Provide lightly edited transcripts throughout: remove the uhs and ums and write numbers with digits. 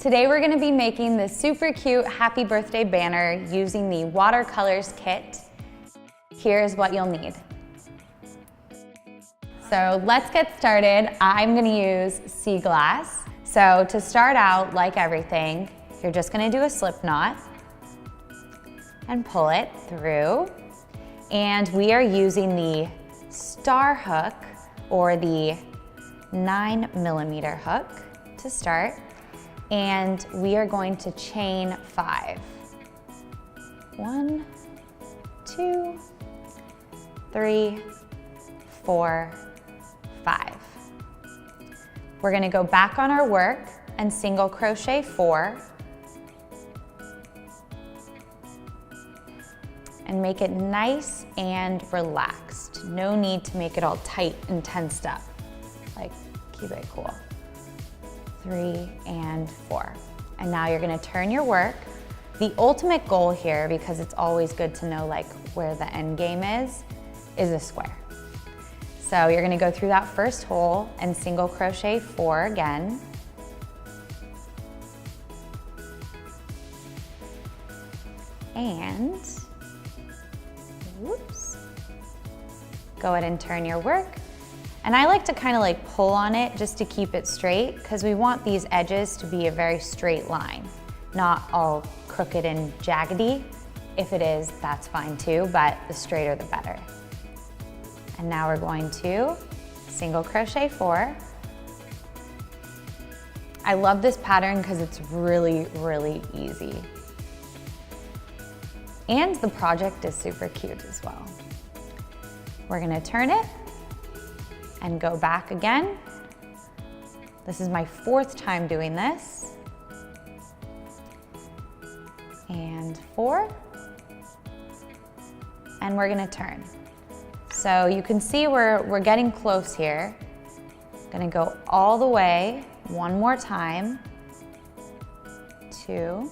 Today we're gonna be making this super cute happy birthday banner using the Watercolors kit. Here's what you'll need. So let's get started. I'm gonna use sea glass. So to start out, like everything, you're just gonna do a slip knot and pull it through. And we are using the star hook or the 9mm hook to start. And we are going to chain 5. 1, 2, 3, 4, 5. We're gonna go back on our work and single crochet 4 and make it nice and relaxed. No need to make it all tight and tensed up. Like, keep it cool. 3 and 4. And now you're gonna turn your work. The ultimate goal here, because it's always good to know like where the end game is a square. So you're gonna go through that first hole and single crochet 4 again. And, whoops. Go ahead and turn your work. And I like to kind of like pull on it just to keep it straight because we want these edges to be a very straight line, not all crooked and jaggedy. If it is, that's fine too, but the straighter the better. And now we're going to single crochet 4. I love this pattern because it's really, really easy. And the project is super cute as well. We're gonna turn it and go back again. This is my 4th time doing this. And 4. And we're gonna turn. So you can see we're getting close here. Gonna go all the way one more time. 2,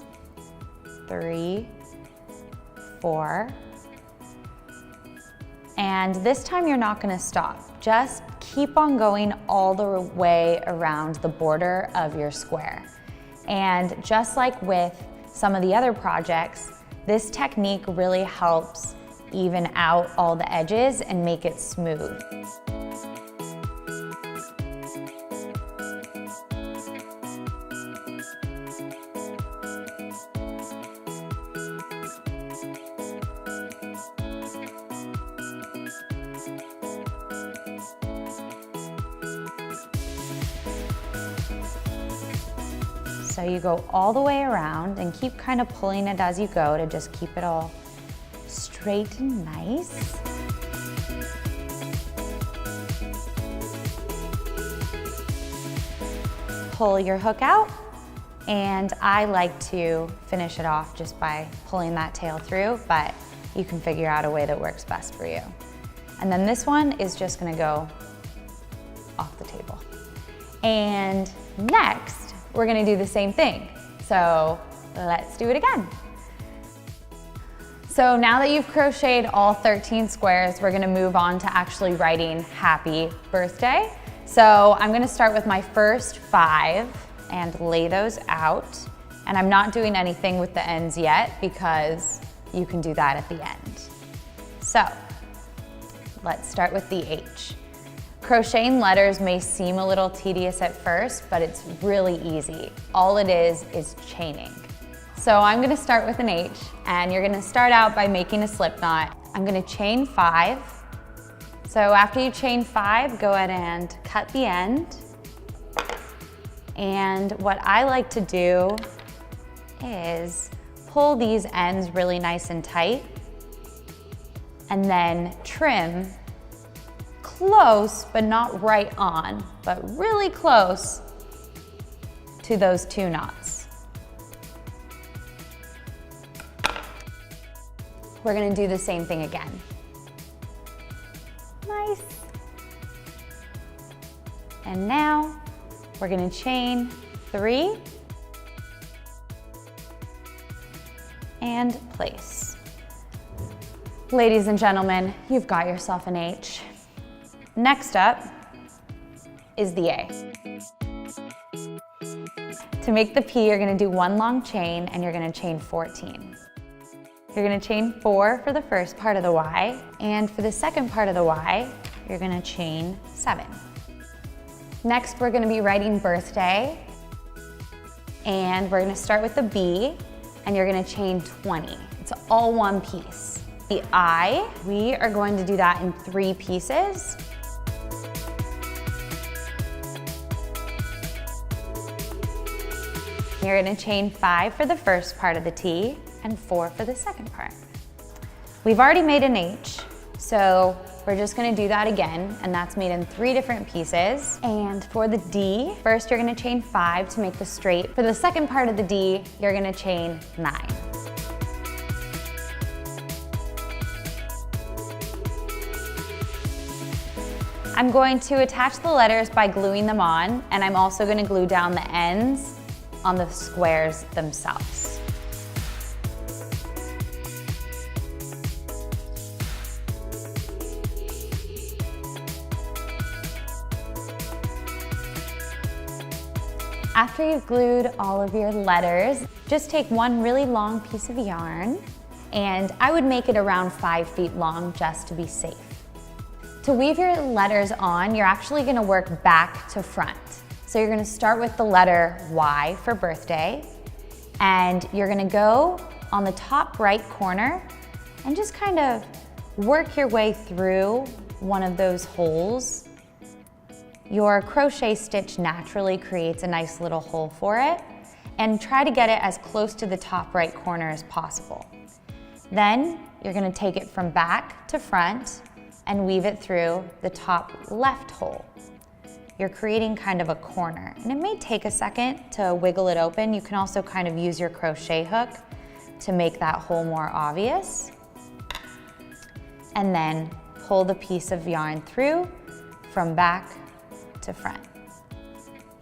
3, 4. And this time you're not gonna stop. Just keep on going all the way around the border of your square. And just like with some of the other projects, this technique really helps even out all the edges and make it smooth. So you go all the way around and keep kind of pulling it as you go to just keep it all straight and nice. Pull your hook out, and I like to finish it off just by pulling that tail through, but you can figure out a way that works best for you. And then this one is just gonna go off the table. And next, we're gonna do the same thing. So let's do it again. So now that you've crocheted all 13 squares, we're gonna move on to actually writing happy birthday. So I'm gonna start with my first 5 and lay those out. And I'm not doing anything with the ends yet because you can do that at the end. So let's start with the H. Crocheting letters may seem a little tedious at first, but it's really easy. All it is chaining. So I'm gonna start with an H, and you're gonna start out by making a slip knot. I'm gonna chain 5. So after you chain 5, go ahead and cut the end. And what I like to do is pull these ends really nice and tight, and then trim close, but not right on, but really close to those 2 knots. We're gonna do the same thing again. Nice. And now we're gonna chain 3 and place. Ladies and gentlemen, you've got yourself an H. Next up is the A. To make the P, you're gonna do 1 long chain and you're gonna chain 14. You're gonna chain 4 for the first part of the Y, and for the second part of the Y, you're gonna chain 7. Next, we're gonna be writing birthday, and we're gonna start with the B, and you're gonna chain 20. It's all one piece. The I, we are going to do that in 3 pieces. You're gonna chain 5 for the first part of the T and 4 for the second part. We've already made an H, so we're just gonna do that again, and that's made in 3 different pieces. And for the D, first you're gonna chain 5 to make the straight. For the second part of the D, you're gonna chain 9. I'm going to attach the letters by gluing them on, and I'm also gonna glue down the ends on the squares themselves. After you've glued all of your letters, just take one really long piece of yarn, and I would make it around 5 feet long just to be safe. To weave your letters on, you're actually gonna work back to front. So you're gonna start with the letter Y for birthday, and you're gonna go on the top right corner and just kind of work your way through one of those holes. Your crochet stitch naturally creates a nice little hole for it, and try to get it as close to the top right corner as possible. Then you're gonna take it from back to front and weave it through the top left hole. You're creating kind of a corner, and it may take a second to wiggle it open. You can also kind of use your crochet hook to make that hole more obvious. And then pull the piece of yarn through from back to front.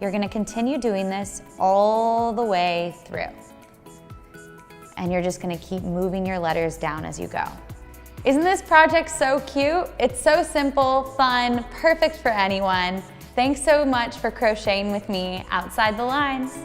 You're gonna continue doing this all the way through. And you're just gonna keep moving your letters down as you go. Isn't this project so cute? It's so simple, fun, perfect for anyone. Thanks so much for crocheting with me outside the lines.